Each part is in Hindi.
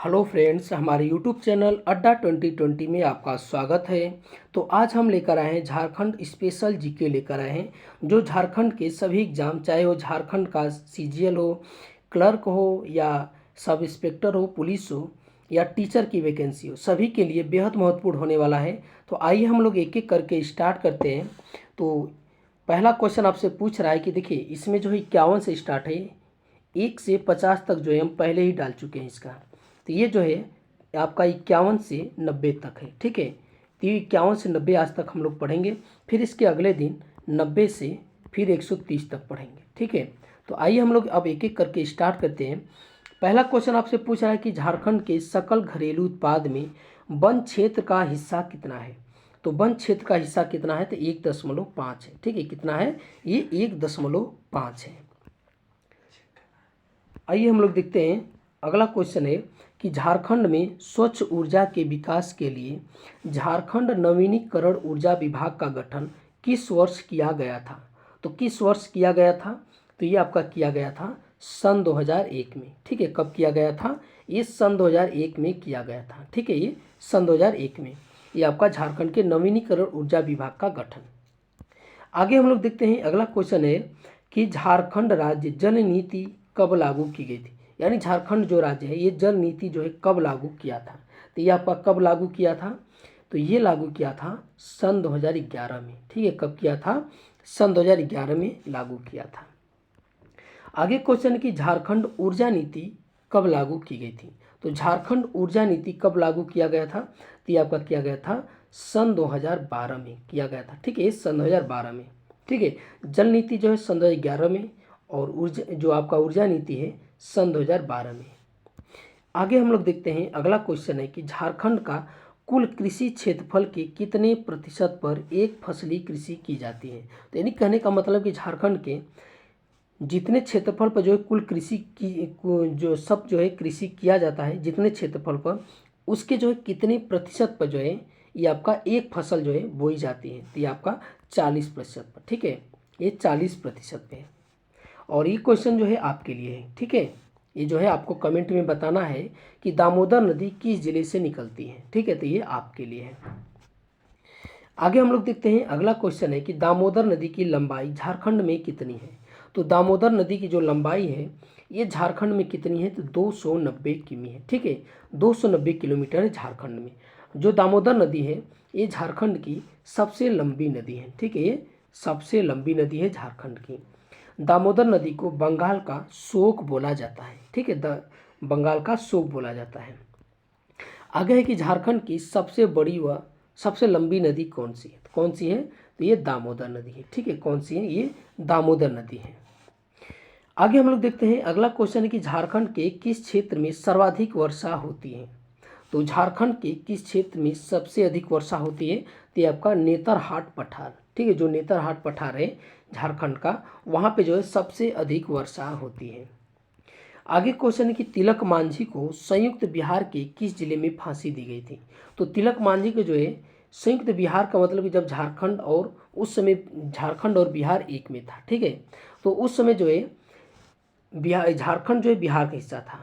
हेलो फ्रेंड्स, हमारे यूट्यूब चैनल अड्डा 2020 में आपका स्वागत है। तो आज हम लेकर आए हैं झारखंड स्पेशल जीके लेकर आए हैं, जो झारखंड के सभी एग्जाम, चाहे वो झारखंड का सीजीएल हो, क्लर्क हो या सब इंस्पेक्टर हो, पुलिस हो या टीचर की वैकेंसी हो, सभी के लिए बेहद महत्वपूर्ण होने वाला है। तो आइए हम लोग एक एक करके स्टार्ट करते हैं। तो पहला क्वेश्चन आपसे पूछ रहा है कि देखिए, इसमें जो है 51 से स्टार्ट है, 1 से 50 तक जो है हम पहले ही डाल चुके हैं इसका। तो ये जो है आपका 51 से 90 तक है, ठीक है। तो 51 से 90 आज तक हम लोग पढ़ेंगे, फिर इसके अगले दिन 90 से फिर 130 तक पढ़ेंगे, ठीक है। तो आइए हम लोग अब एक एक करके स्टार्ट करते हैं। पहला क्वेश्चन आपसे पूछ रहा है कि झारखंड के सकल घरेलू उत्पाद में वन क्षेत्र का हिस्सा कितना है। तो वन क्षेत्र का हिस्सा कितना है, तो 1.5 है, ठीक है। कितना है ये, 1.5 है। आइए हम लोग देखते हैं, अगला क्वेश्चन है कि झारखंड में स्वच्छ ऊर्जा के विकास के लिए झारखंड नवीनीकरण ऊर्जा विभाग का गठन किस वर्ष किया गया था। तो किस वर्ष किया गया था, तो ये आपका किया गया था सन 2001 में, ठीक है। कब किया गया था, ये सन 2001 में किया गया था, ठीक है। ये सन 2001 में ये आपका झारखंड के नवीनीकरण ऊर्जा विभाग का गठन। आगे हम लोग देखते हैं, अगला क्वेश्चन है कि झारखंड राज्य जल नीति कब लागू की गई थी। यानी झारखंड जो राज्य है, ये जल नीति जो है कब लागू किया था। तो ये आपका कब लागू किया था, तो ये लागू किया था सन 2011 में, ठीक है। कब किया था, सन 2011 में लागू किया था। आगे क्वेश्चन है कि झारखंड ऊर्जा नीति कब लागू की गई थी। तो झारखंड ऊर्जा नीति कब लागू किया गया था, तो ये आपका किया गया था सन 2012 में किया गया था, ठीक है। सन 2012 में, ठीक है। जल नीति जो है सन 2011 में, और ऊर्जा जो आपका ऊर्जा नीति है सन 2012 में। आगे हम लोग देखते हैं, अगला क्वेश्चन है कि झारखंड का कुल कृषि क्षेत्रफल के कितने प्रतिशत पर एक फसली कृषि की जाती है। तो यानी कहने का मतलब कि झारखंड के जितने क्षेत्रफल पर जो है कुल कृषि की जो सब जो है कृषि किया जाता है, जितने क्षेत्रफल पर, उसके जो है कितने प्रतिशत पर जो है ये आपका एक फसल जो है बोई जाती है। तो ये आपका 40% पर, ठीक है। ये 40% पे है। और ये क्वेश्चन जो है आपके लिए है, ठीक है। ये जो है आपको कमेंट में बताना है कि दामोदर नदी किस जिले से निकलती है, ठीक है। तो ये आपके लिए है। आगे हम लोग देखते हैं, अगला क्वेश्चन है कि दामोदर नदी की लंबाई झारखंड में कितनी है। तो दामोदर नदी की जो लंबाई है ये झारखंड में कितनी है, तो 290 किमी है, ठीक है। 290 किलोमीटर है झारखंड में। जो दामोदर नदी है ये झारखंड की सबसे लंबी नदी है, ठीक है। ये सबसे लंबी नदी है झारखंड की। दामोदर नदी को बंगाल का शोक बोला जाता है, ठीक है। बंगाल का शोक बोला जाता है। आगे है कि झारखंड की सबसे बड़ी व सबसे लंबी नदी कौन सी है। तो कौन सी है, तो ये दामोदर नदी है, ठीक है। कौन सी है, ये दामोदर नदी है। आगे हम लोग देखते हैं, अगला क्वेश्चन है कि झारखंड के किस क्षेत्र में सर्वाधिक वर्षा होती है। तो झारखंड के किस क्षेत्र में सबसे अधिक वर्षा होती है, तो ये आपका नेतरहाट पठार, ठीक है। जो नेतरहाट पठार है झारखंड का, वहाँ पे जो है सबसे अधिक वर्षा होती है। आगे क्वेश्चन है कि तिलक मांझी को संयुक्त बिहार के किस जिले में फांसी दी गई थी। तो तिलक मांझी को जो है संयुक्त बिहार का मतलब कि जब झारखंड और उस समय झारखंड और बिहार एक में था, ठीक है। तो उस समय जो है बिहार, झारखंड जो है बिहार का हिस्सा था।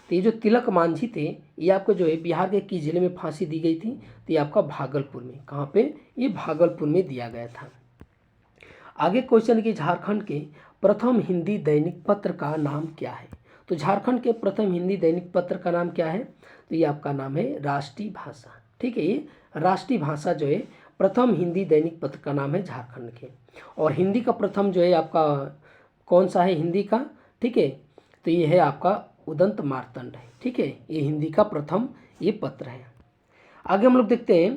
तो ये जो तिलक मांझी थे ये आपको जो है बिहार के किस जिले में फांसी दी गई थी, तो ये आपका भागलपुर में। कहाँ पे, ये भागलपुर में दिया गया था। आगे क्वेश्चन है कि झारखंड के प्रथम हिंदी दैनिक पत्र का नाम क्या है। तो झारखंड के प्रथम हिंदी दैनिक पत्र का नाम क्या है, तो ये आपका नाम है राष्ट्रीय भाषा, ठीक है। ये राष्ट्रीय भाषा जो है प्रथम हिंदी दैनिक पत्र का नाम है झारखंड के। और हिंदी का प्रथम जो है आपका कौन सा है हिंदी का, ठीक है। तो ये है आपका उदंत मार्तंड है, ठीक है। ये हिंदी का प्रथम ये पत्र है। आगे हम लोग देखते हैं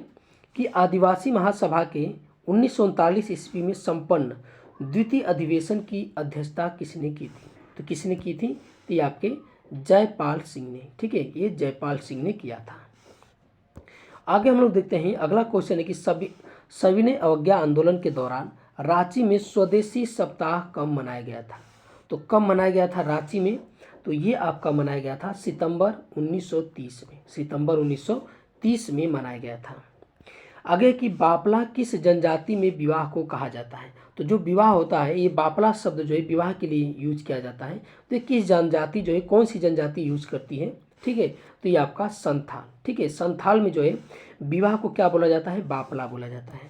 कि आदिवासी महासभा के 1939 ईस्वी में संपन्न द्वितीय अधिवेशन की अध्यक्षता किसने की थी। तो किसने की थी, तो ये आपके जयपाल सिंह ने, ठीक है। ये जयपाल सिंह ने किया था। आगे हम लोग देखते हैं, अगला क्वेश्चन है कि सविनय अवज्ञा आंदोलन के दौरान रांची में स्वदेशी सप्ताह कब मनाया गया था। तो कब मनाया गया था रांची में, तो ये आपका मनाया गया था सितंबर 1930 में, सितंबर 1930 में मनाया गया था। आगे कि बापला किस जनजाति में विवाह को कहा जाता है। तो जो विवाह होता है ये बापला शब्द जो है विवाह के लिए यूज किया जाता है। तो ये किस जनजाति जो है, कौन सी जनजाति यूज करती है, ठीक है। तो ये आपका संथाल, ठीक है। संथाल में जो है विवाह को क्या बोला जाता है, बापला बोला जाता है।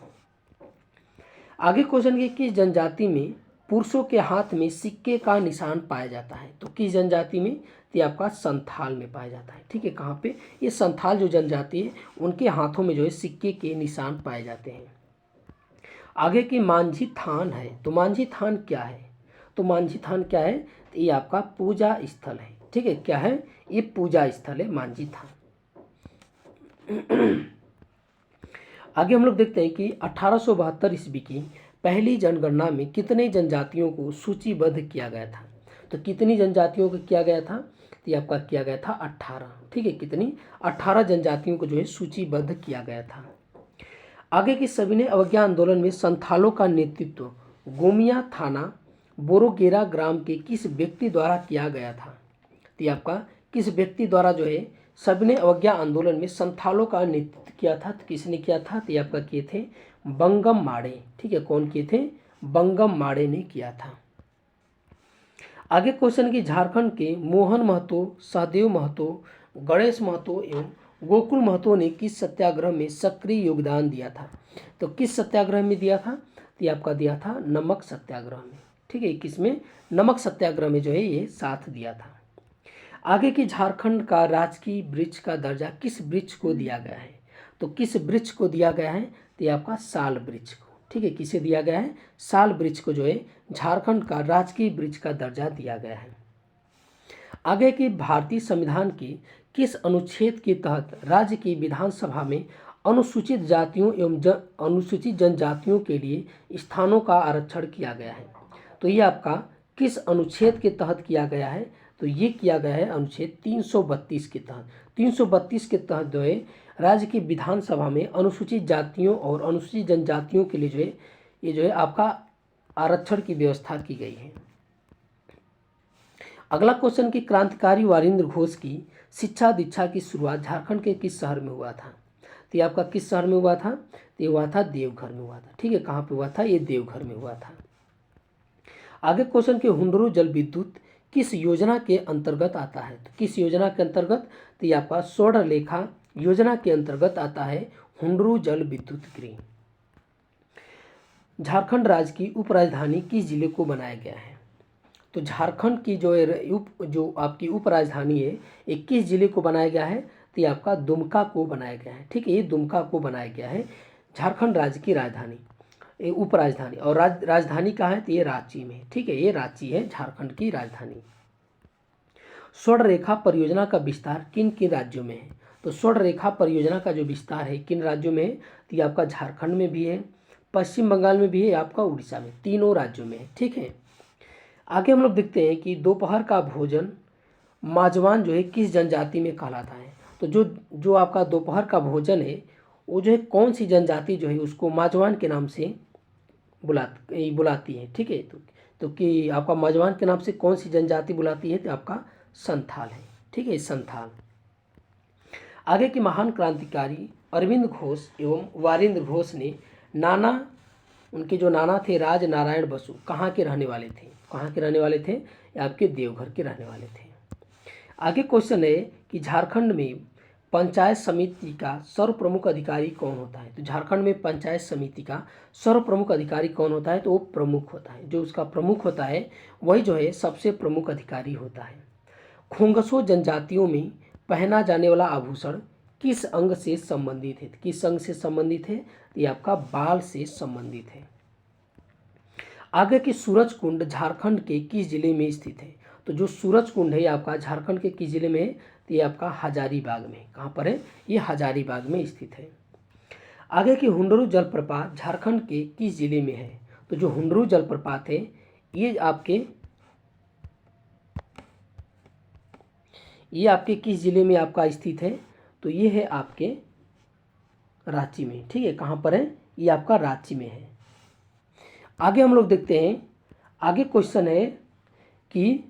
आगे क्वेश्चन के किस जनजाति में पुरुषों के हाथ में सिक्के का निशान पाया जाता है, तो किस जनजाति में, तो ये आपका संथाल में पाया जाता है, ठीक है। कहाँ पे, ये संथाल जो जनजाति है उनके हाथों में जो है सिक्के के निशान पाए जाते हैं। आगे की मांझी थान है, तो मांझी थान क्या है, तो मांझी थान क्या है, तो ये आपका पूजा स्थल है, ठीक है। क्या है, ये पूजा स्थल है मांझी थान। आगे हम लोग देखते हैं कि 1872 ईस्वी की पहली जनगणना में कितने जनजातियों को सूचीबद्ध किया गया था, तो कितनी जनजातियों को किया गया था, तो ये आपका किया गया था 18, ठीक है। कितनी, 18 जनजातियों को जो है सूचीबद्ध किया गया था। आगे की सविनय अवज्ञा आंदोलन में संथालों का नेतृत्व गोमिया थाना बोरोगेरा ग्राम के किस व्यक्ति द्वारा किया गया था, तो ये आपका किस व्यक्ति द्वारा जो है सविनय अवज्ञा आंदोलन में संथालों का नेतृत्व किया था, तो किसने किया था, तो ये आपका किए थे बंगम माड़े, ठीक है। कौन किए थे, बंगम माड़े ने किया था। आगे क्वेश्चन की झारखंड के मोहन महतो, सहदेव महतो, गणेश महतो एवं गोकुल महतो ने किस सत्याग्रह में सक्रिय योगदान दिया था, तो किस सत्याग्रह में दिया था, तो ये आपका दिया था नमक सत्याग्रह में, ठीक है। किसमें, नमक सत्याग्रह में जो है ये साथ दिया था। आगे की झारखंड का राजकीय वृक्ष का दर्जा किस वृक्ष को दिया गया है, तो किस वृक्ष को दिया गया है, तो ये आपका साल वृक्ष को, ठीक है। किसे दिया गया है, साल वृक्ष को जो है झारखंड का राजकीय वृक्ष का दर्जा दिया गया है। आगे की भारतीय संविधान के किस अनुच्छेद के तहत राज्य की विधानसभा में अनुसूचित जातियों एवं अनुसूचित जनजातियों के लिए स्थानों का आरक्षण किया गया है, तो ये आपका किस अनुच्छेद के तहत किया गया है, तो ये किया गया है अनुच्छेद 332 के तहत। 332 के तहत जो है राज्य की विधानसभा में अनुसूचित जातियों और अनुसूचित जनजातियों के लिए जो है ये जो है आपका आरक्षण की व्यवस्था की गई है। अगला क्वेश्चन की क्रांतिकारी वारिंद्र घोष की शिक्षा दीक्षा की शुरुआत झारखंड के किस शहर में हुआ था, तो ये आपका किस शहर में हुआ था, तो ये हुआ था देवघर में हुआ था, ठीक है। कहाँ पे हुआ था, ये देवघर में हुआ था। आगे क्वेश्चन के हुंडरू जल विद्युत किस योजना के अंतर्गत आता है, तो किस योजना के अंतर्गत, तो ये आपका स्वर्णरेखा योजना के अंतर्गत आता है हुंडरू जल विद्युत गृह। झारखंड राज्य की उपराजधानी किस जिले को बनाया गया है, तो झारखंड की जो आपकी उपराजधानी है ये किस जिले को बनाया गया है, तो ये आपका दुमका को बनाया गया है, ठीक है। ये दुमका को बनाया गया है झारखंड राज्य की राजधानी, ये उपराजधानी, और राजधानी कहाँ है, तो ये रांची में, ठीक है। ये रांची है झारखंड की राजधानी। स्वर्णरेखा परियोजना का विस्तार किन किन राज्यों में है, तो स्वर्णरेखा परियोजना का जो विस्तार है किन राज्यों में है, तो ये आपका झारखंड में भी है, पश्चिम बंगाल में भी है, आपका उड़ीसा में, तीनों राज्यों में है, ठीक है। आगे हम लोग देखते हैं कि दोपहर का भोजन माजवान जो है किस जनजाति में कहलाता है, तो जो आपका दोपहर का भोजन है वो जो है कौन सी जनजाति जो है उसको माजवान के नाम से बुलाती है, ठीक है। तो कि आपका माजवान के नाम से कौन सी जनजाति बुलाती है, तो आपका संथाल है, ठीक है, संथाल। आगे के महान क्रांतिकारी अरविंद घोष एवं वारिंद्र घोष ने उनके जो नाना थे राज नारायण बसु कहाँ के रहने वाले थे, कहाँ के रहने वाले थे, आपके देवघर के रहने वाले थे। आगे क्वेश्चन है कि झारखंड में पंचायत समिति का सर्व प्रमुख अधिकारी कौन होता है, तो झारखंड में पंचायत समिति का सर्व प्रमुख अधिकारी कौन होता है, तो वो प्रमुख होता है, जो उसका प्रमुख होता है वही जो है सबसे प्रमुख अधिकारी होता है। खोंगसो जनजातियों में पहना जाने वाला आभूषण किस अंग से संबंधित है, किस अंग से संबंधित है, ये आपका बाल से संबंधित है। आगे की सूरज कुंड झारखंड के किस जिले में स्थित है, तो जो सूरज कुंड है आपका झारखंड के किस जिले में है, तो ये आपका हजारीबाग में, कहाँ पर है, ये हजारीबाग में स्थित है। आगे की हुंडरू जलप्रपात झारखंड के किस जिले में है, तो जो हुंडरू जलप्रपात है ये आपके किस जिले में आपका स्थित है, तो ये है आपके रांची में, ठीक है। कहाँ पर है, ये आपका रांची में है। आगे हम लोग देखते हैं, आगे क्वेश्चन है कि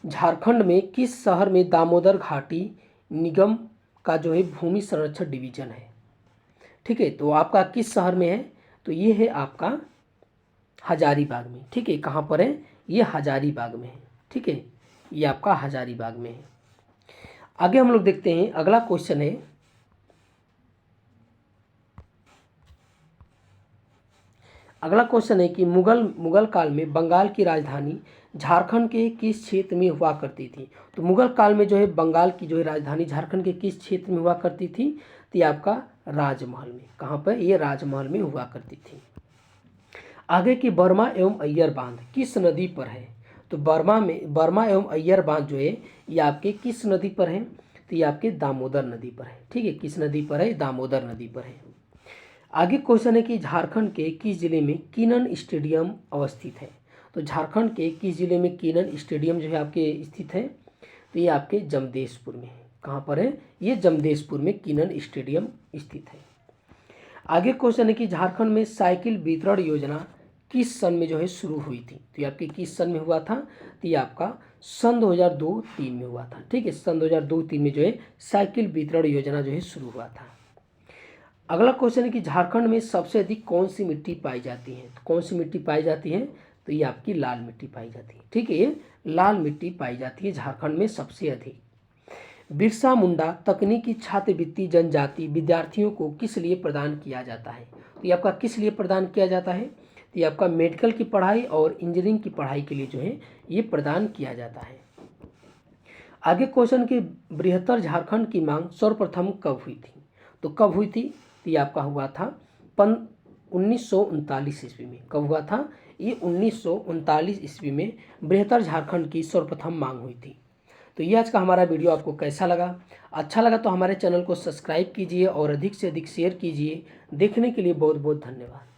झारखंड में किस शहर में दामोदर घाटी निगम का जो है भूमि संरक्षण डिवीजन है, ठीक है। तो आपका किस शहर में है, तो ये है आपका हजारीबाग में, ठीक है। कहाँ पर है, ये हजारीबाग में है, ठीक है, ये आपका हजारीबाग में है। आगे हम लोग देखते हैं, अगला क्वेश्चन है, अगला क्वेश्चन है कि मुगल काल में बंगाल की राजधानी झारखंड के किस क्षेत्र में हुआ करती थी। तो मुगल काल में जो है बंगाल की जो है राजधानी झारखंड के किस क्षेत्र में हुआ करती थी, तो ये आपका राजमहल में। कहाँ पर, ये राजमहल में हुआ करती थी। आगे की बर्मा एवं अय्यर बांध किस नदी पर है। तो बर्मा एवं अय्यर बांध जो है ये आपके किस नदी पर है, तो ये आपके दामोदर नदी पर है। ठीक है, किस नदी पर है, दामोदर नदी पर है। आगे क्वेश्चन है कि झारखंड के किस जिले में कीनन स्टेडियम अवस्थित है। तो झारखंड के किस जिले में कीनन स्टेडियम जो है आपके स्थित है, तो ये आपके जमदेशपुर में है। कहाँ पर है, ये जमदेशपुर में कीनन स्टेडियम स्थित है। आगे क्वेश्चन है कि झारखंड में साइकिल वितरण योजना किस सन में जो है शुरू हुई थी। तो ये आपके किस सन में हुआ था, तो ये आपका सन 2002-03 में हुआ था। ठीक है, सन 2002-03 में जो है साइकिल वितरण योजना जो है शुरू हुआ था। अगला क्वेश्चन है कि झारखंड में सबसे अधिक कौन सी मिट्टी पाई जाती है। तो कौन सी मिट्टी पाई जाती है, तो ये आपकी लाल मिट्टी पाई जाती है। ठीक है, ये लाल मिट्टी पाई जाती है झारखंड में सबसे अधिक। बिरसा मुंडा तकनीकी छात्रवृत्ति जनजाति विद्यार्थियों को किस लिए प्रदान किया जाता है। तो ये आपका किस लिए प्रदान किया जाता है, तो ये आपका मेडिकल की पढ़ाई और इंजीनियरिंग की पढ़ाई के लिए जो है ये प्रदान किया जाता है। आगे क्वेश्चन की बृहत्तर झारखंड की मांग सर्वप्रथम कब हुई थी। तो कब हुई थी, तो ये आपका हुआ था 1939 ईस्वी में। कब हुआ था, ये 1939 ईस्वी में बृहत्तर झारखंड की सर्वप्रथम मांग हुई थी। तो ये आज का हमारा वीडियो आपको कैसा लगा, अच्छा लगा तो हमारे चैनल को सब्सक्राइब कीजिए और अधिक से अधिक शेयर कीजिए। देखने के लिए बहुत बहुत धन्यवाद।